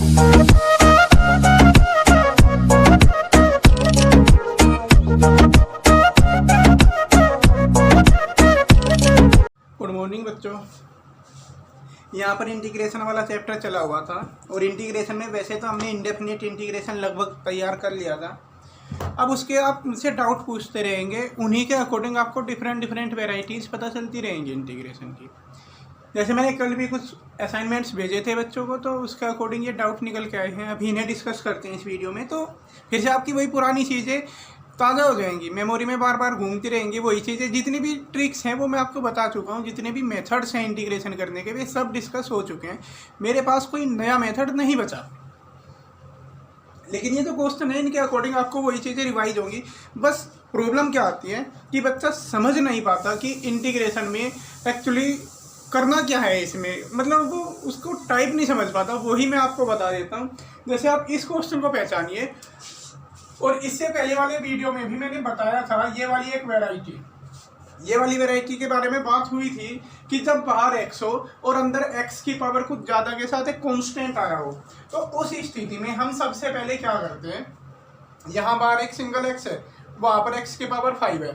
Good morning बच्चों। यहाँ पर इंटीग्रेशन वाला चैप्टर चला हुआ था और इंटीग्रेशन में वैसे तो हमने इंडेफिनिट इंटीग्रेशन लगभग तैयार कर लिया था। अब उसके आप मुझसे डाउट पूछते रहेंगे, उन्हीं के अकॉर्डिंग आपको डिफरेंट वेराइटीज़ पता चलती रहेंगी इंटीग्रेशन की। जैसे मैंने कल भी कुछ असाइनमेंट्स भेजे थे बच्चों को, तो उसके अकॉर्डिंग ये डाउट निकल के आए हैं। अभी इन्हें डिस्कस करते हैं इस वीडियो में, तो फिर से आपकी वही पुरानी चीज़ें ताज़ा हो जाएंगी, मेमोरी में बार बार घूमती रहेंगी वही चीज़ें। जितनी भी ट्रिक्स हैं वो मैं आपको बता चुका हूँ, जितने भी मेथड्स हैं इंटीग्रेशन करने के वे सब डिस्कस हो चुके हैं। मेरे पास कोई नया मेथड नहीं बचा, लेकिन ये जो क्वेश्चन है इनके अकॉर्डिंग आपको वही चीज़ें रिवाइज होंगी। बस प्रॉब्लम क्या आती है कि बच्चा समझ नहीं पाता कि इंटीग्रेशन में एक्चुअली करना क्या है इसमें, मतलब वो उसको टाइप नहीं समझ पाता। वही मैं आपको बता देता हूँ। जैसे आप इस क्वेश्चन को पहचानिए, और इससे पहले वाले वीडियो में भी मैंने बताया था ये वाली वैरायटी के बारे में बात हुई थी कि जब बाहर x हो और अंदर x की पावर कुछ ज़्यादा के साथ एक कांस्टेंट आया हो, तो उस स्थिति में हम सबसे पहले क्या करते हैं, यहाँ बाहर एक सिंगल x है, वहाँ पर x की पावर 5 है।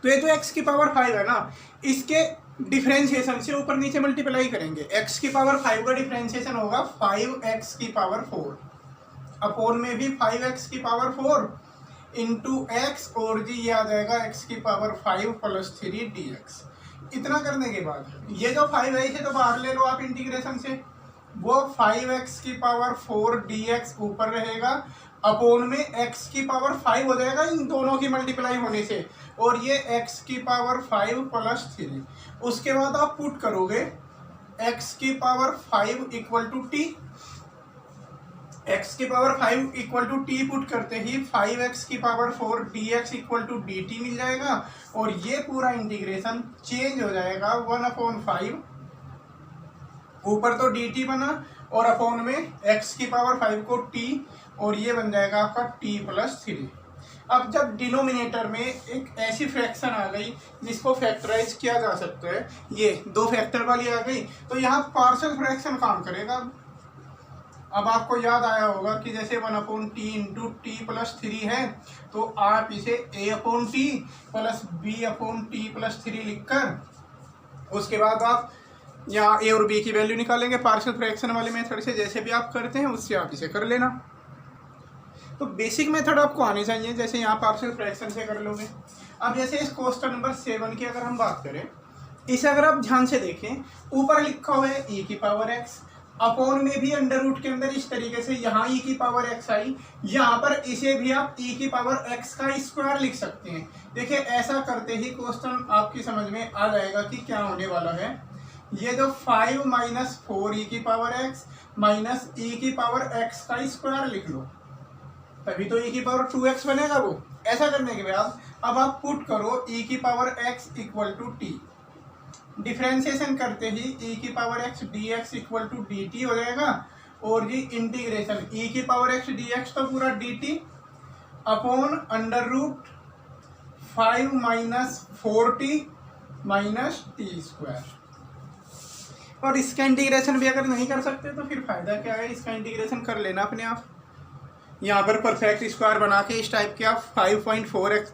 तो ये जो x की पावर 5 है ना, इसके डिफ्रेंशिएशन से ऊपर नीचे मल्टीप्लाई करेंगे। x की पावर 5 का डिफ्रेंशिएशन होगा 5x की पावर 4 अपोन में भी 5x की पावर 4 इंटू एक्स, और जी ये आ जाएगा x की पावर 5 प्लस 3 dx। इतना करने के बाद ये जो 5 है इसे तो बाहर ले लो आप इंटीग्रेशन से, वो 5x की पावर 4 dx ऊपर रहेगा, अपोन में x की पावर 5 हो जाएगा इन दोनों की मल्टीप्लाई होने से, और ये x की पावर 5 प्लस 3। उसके बाद आप पुट करोगे x की power 5 equal to t, x की power 5 equal to T put करते ही 5x की power 4 dx equal to dt मिल जाएगा, और ये पूरा इंटीग्रेशन चेंज हो जाएगा 1/5, ऊपर तो dt बना और अपॉन में x की पावर 5 को t, और ये बन जाएगा आपका t प्लस 3। अब जब डिनोमिनेटर में एक ऐसी फ्रैक्शन आ गई जिसको फैक्टराइज किया जा सकता है, ये 2 फैक्टर वाली आ गई, तो यहाँ पार्शियल फ्रैक्शन काम करेगा। अब आपको याद आया होगा कि जैसे 1/t इंटू टी प्लस 3 है, तो आप इसे a/t प्लस b/t प्लस 3 लिखकर उसके बाद आप यहाँ a और b की वैल्यू निकालेंगे पार्शियल फ्रैक्शन वाले मेथड से। जैसे भी आप करते हैं उससे आप इसे कर लेना। तो बेसिक मेथड आपको आने चाहिए, जैसे यहाँ पार्शियल फ्रैक्शन से कर लोगे। अब जैसे इस क्वेश्चन नंबर 7 की अगर हम बात करें, इसे अगर आप ध्यान से देखें, ऊपर लिखा हुआ है e की पावर x, अपॉन में भी अंडर रूट के अंदर इस तरीके से यहाँ e की पावर x आई, यहाँ पर इसे भी आप e की पावर x का स्क्वायर लिख सकते हैं। देखिए ऐसा करते ही क्वेश्चन आपकी समझ में आ जाएगा कि क्या होने वाला है। ये जो 5 माइनस 4 e की पावर x माइनस e की पावर x का स्क्वायर लिख लो, तभी तो e की पावर 2x बनेगा वो। ऐसा करने के बाद अब आप पुट करो e की power x equal to t, differentiation करते ही e की power x dx equal to dt हो जाएगा, और ये इंटीग्रेशन e की पावर x dx तो पूरा dt upon under root 5 minus 4t minus t square. और इसका इंटीग्रेशन भी अगर नहीं कर सकते तो फिर फायदा क्या है, इसका इंटीग्रेशन कर लेना अपने आप। यहाँ पर परफेक्ट स्क्वायर बना के इस टाइप के आप 5.4x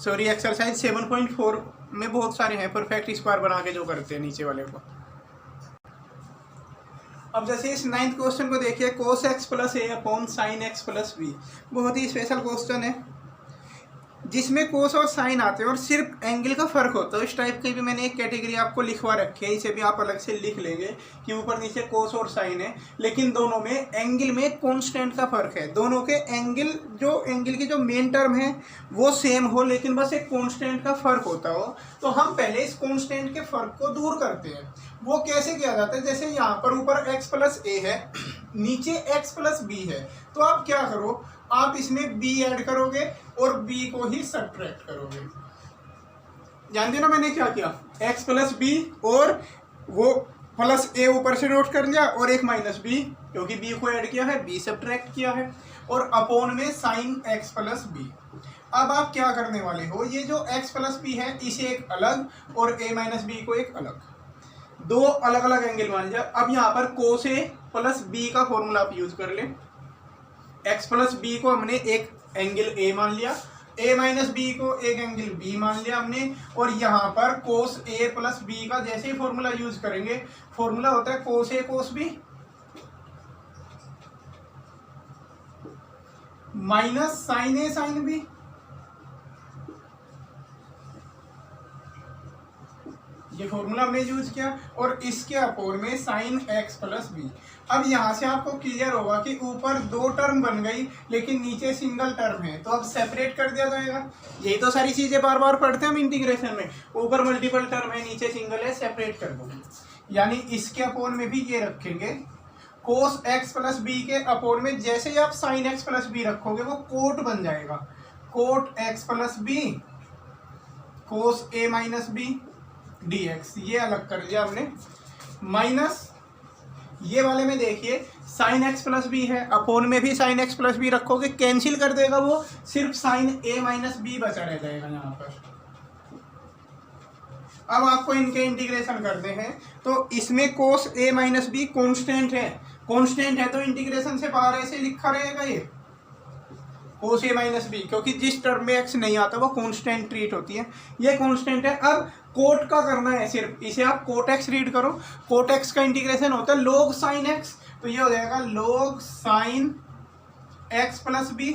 सॉरी एक्सरसाइज 7.4 में बहुत सारे हैं परफेक्ट स्क्वायर बना के जो करते हैं नीचे वाले को। अब जैसे इस 9th क्वेश्चन को देखिए, cos x plus a upon sine x plus b, बहुत ही स्पेशल क्वेश्चन है जिसमें कोस और साइन आते हैं और सिर्फ एंगल का फर्क होता है। इस टाइप की भी मैंने एक कैटेगरी आपको लिखवा रखी है, इसे भी आप अलग से लिख लेंगे कि ऊपर नीचे कोस और साइन है, लेकिन दोनों में एंगल में कांस्टेंट का फर्क है। दोनों के एंगल की जो मेन टर्म है वो सेम हो, लेकिन बस एक कांस्टेंट का फर्क होता हो। तो हम पहले इस कांस्टेंट के फर्क को दूर करते हैं। वो कैसे किया जाता है, जैसे यहाँ पर ऊपर x प्लस ए है, नीचे x प्लस बी है, तो आप क्या करो, आप इसमें b ऐड करोगे और b को ही सब्ट्रैक्ट करोगे। जानते ना मैंने क्या किया, x प्लस बी और वो प्लस ए ऊपर से नोट कर लिया और एक माइनस बी, क्योंकि b को ऐड किया है, b सब्ट्रैक्ट किया है, और अपॉन में साइन x प्लस बी। अब आप क्या करने वाले हो, ये जो x प्लस बी है इसे एक अलग और a माइनस बी को एक अलग। दो अलग अलग एंगल मान लिया। अब यहाँ पर कोस ए प्लस बी का फॉर्मूला आप यूज कर ले। एक्स प्लस बी को हमने एक एंगल ए मान लिया, ए माइनस बी को एक एंगल बी मान लिया हमने, और यहाँ पर कोस ए प्लस बी का जैसे ही फॉर्मूला यूज करेंगे, फॉर्मूला होता है कोस ए कोस बी माइनस साइन ए साइन बी। ये फॉर्मूला हमने यूज किया, और इसके अपोर में साइन एक्स प्लस बी। अब यहाँ से आपको क्लियर होगा कि ऊपर दो टर्म बन गई लेकिन नीचे सिंगल टर्म है, तो अब सेपरेट कर दिया जाएगा। यही तो सारी चीजें बार बार पढ़ते हैं हम इंटीग्रेशन में, ऊपर मल्टीपल टर्म है नीचे सिंगल है, सेपरेट कर दो। यानी इसके अपोर में भी ये रखेंगे, कोस एक्स प्लस बी के अपोर में जैसे ही आप साइन एक्स प्लस बी रखोगे वो कोट बन जाएगा, कोट एक्स प्लस बी कोस ए माइनस बी dx। ये अलग कर लिया हमने, माइनस ये वाले में देखिए साइन एक्स प्लस बी है, अपोन में भी साइन एक्स प्लस बी रखोगे, कैंसिल कर देगा वो, सिर्फ साइन ए माइनस बी बचा रह जाएगा यहाँ पर। अब आपको इनके इंटीग्रेशन करते हैं, तो इसमें कोस ए माइनस बी कॉन्स्टेंट है, कॉन्स्टेंट है तो इंटीग्रेशन से बाहर ऐसे लिखा रहेगा ये कोस ए माइनस बी, क्योंकि जिस टर्म में एक्स नहीं आता वो कॉन्स्टेंट ट्रीट होती है, ये कॉन्स्टेंट है। अब कोट का करना है सिर्फ, इसे आप कोट एक्स रीड करो, कोट एक्स का इंटीग्रेशन होता है log साइन एक्स, तो ये हो जाएगा log sine x plus b,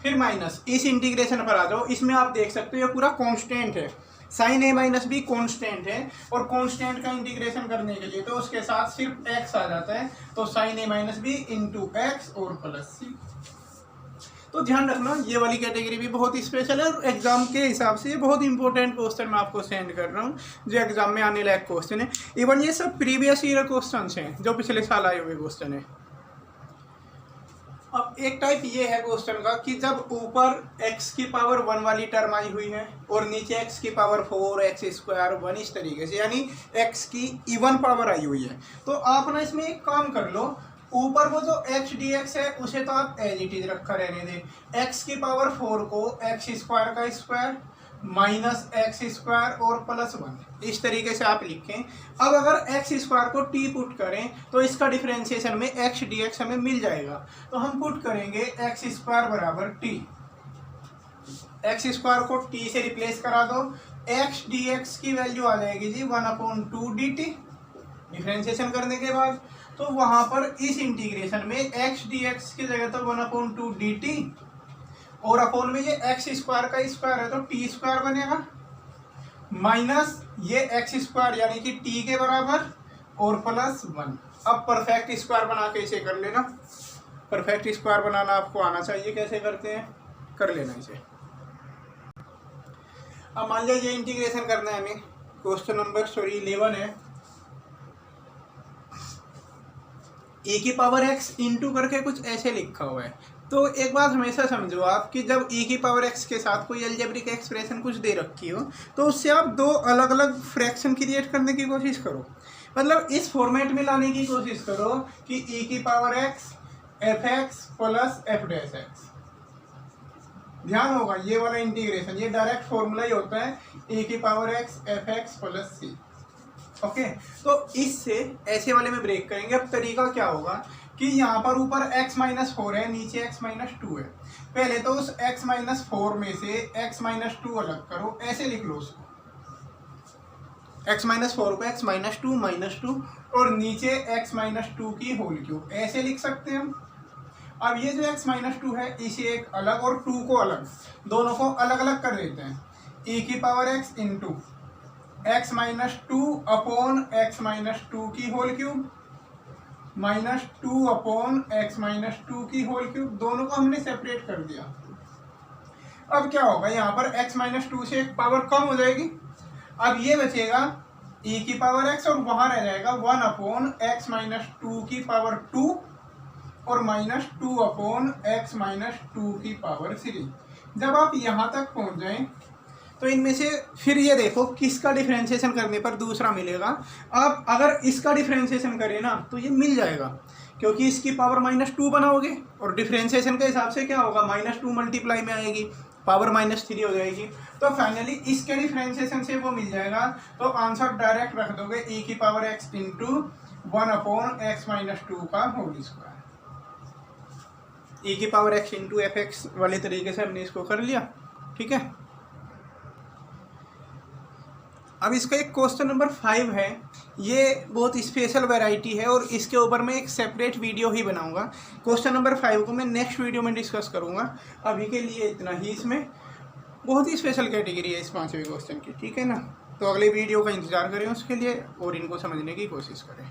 फिर माइनस इस इंटीग्रेशन पर आ जाओ, इसमें आप देख सकते हो ये पूरा कांस्टेंट है, sine a minus b constant है, और कांस्टेंट का इंटीग्रेशन करने के लिए तो उसके साथ सिर्फ एक्स आ जाता है, तो sign a minus B into x और प्लस सी। तो ध्यान रखना ये वाली कैटेगरी भी बहुत स्पेशल है, और एग्जाम के हिसाब से ये बहुत इंपॉर्टेंट क्वेश्चन मैं आपको सेंड कर रहा हूँ जो एग्जाम में आने लायक क्वेश्चन है। इवन ये सब प्रीवियस ईयर क्वेश्चन हैं जो पिछले साल आए हुए क्वेश्चन है। अब एक टाइप ये है क्वेश्चन का कि जब ऊपर x की पावर 1 वाली टर्म आई हुई है और नीचे x की पावर 4 x स्क्वायर 1 इस तरीके से, यानी x की इवन पावर आई हुई है, तो आप ना इसमें एक काम कर लो, ऊपर वो जो x dx है उसे तो आप एज इट इज रखा रहने दें, x की पावर 4 को x स्क्वायर का स्क्वायर माइनस एक्स स्क्वायर और प्लस 1 इस तरीके से आप लिखें। अब अगर एक्स स्क्वायर को t पुट करें तो इसका डिफरेंशिएशन में x dx हमें मिल जाएगा, तो हम पुट करेंगे एक्स स्क्वायर बराबर t, एक्स स्क्वायर को t से रिप्लेस करा दो, x dx की वैल्यू आ जाएगी जी 1/2 dt डिफरेंशिएशन करने के बाद, तो वहां पर इस इंटीग्रेशन में x dx की जगह तो 1/2 dt और अपोन में ये एक्स स्क्वायर का स्क्वायर है तो टी स्क्वायर बनेगा, माइनस ये एक्स स्क्वायर यानी कि टी के बराबर और प्लस 1। अब परफेक्ट स्क्वायर बना के इसे कर लेना, परफेक्ट स्क्वायर बनाना आपको आना चाहिए, कैसे करते हैं कर लेना इसे। अब मान लिया ये इंटीग्रेशन करना है हमें, क्वेश्चन नंबर 11 है, e की पावर x इंटू करके कुछ ऐसे लिखा हुआ है। तो एक बात हमेशा समझो आप कि जब e की पावर x के साथ कोई अलजेब्रिक एक्सप्रेशन कुछ दे रखी हो तो उससे आप दो अलग अलग फ्रैक्शन क्रिएट करने की कोशिश करो, मतलब इस फॉर्मेट में लाने की कोशिश करो कि e की power x f(x) plus f'(x). ध्यान होगा ये वाला इंटीग्रेशन ये डायरेक्ट फॉर्मूला ही होता है e की power x f(x) plus c। Okay, तो इससे ऐसे वाले में ब्रेक करेंगे। अब तरीका क्या होगा कि यहाँ पर ऊपर x-4 है, नीचे x-2 है, पहले तो उस x-4 में से x-2 अलग करो, ऐसे लिख लो उसको, x-4 को x-2 -2 और नीचे x-2 की होल क्यूब, ऐसे लिख सकते हैं हम। अब ये जो x-2 है इसे एक अलग और 2 को अलग, दोनों को अलग अलग कर देते हैं, e की power x into x-2 upon x-2 की होल क्यूब -2 अपॉन x-2 की होल क्यूब, दोनों को हमने सेपरेट कर दिया। अब क्या होगा यहाँ पर x-2 से एक पावर कम हो जाएगी, अब ये बचेगा e की पावर x और वहां रह जाएगा 1 अपॉन x-2 की पावर 2 और -2 अपॉन x-2 की पावर 3। जब आप यहाँ तक पहुँच जाएं तो इनमें से फिर ये देखो किसका डिफरेंशिएशन करने पर दूसरा मिलेगा। अब अगर इसका डिफरेंशिएशन करें ना तो ये मिल जाएगा, क्योंकि इसकी पावर -2 बनाओगे और डिफरेंशिएशन के हिसाब से क्या होगा -2 मल्टीप्लाई में आएगी, पावर -3 हो जाएगी। तो फाइनली इसके डिफ्रेंशिएशन से वो मिल जाएगा। तो आंसर डायरेक्ट रख दोगे e की पावर x इंटू 1/x-2 का होल स्क्वायर। e की पावर x इंटू fx वाले तरीके से हमने इसको कर लिया, ठीक है। अब इसका एक क्वेश्चन नंबर 5 है, ये बहुत स्पेशल वैरायटी है और इसके ऊपर मैं एक सेपरेट वीडियो ही बनाऊंगा। क्वेश्चन नंबर 5 को मैं नेक्स्ट वीडियो में डिस्कस करूंगा। अभी के लिए इतना ही। इसमें बहुत ही स्पेशल कैटेगरी है इस 5वें क्वेश्चन की, ठीक है ना। तो अगले वीडियो का इंतजार करें उसके लिए और इनको समझने की कोशिश करें।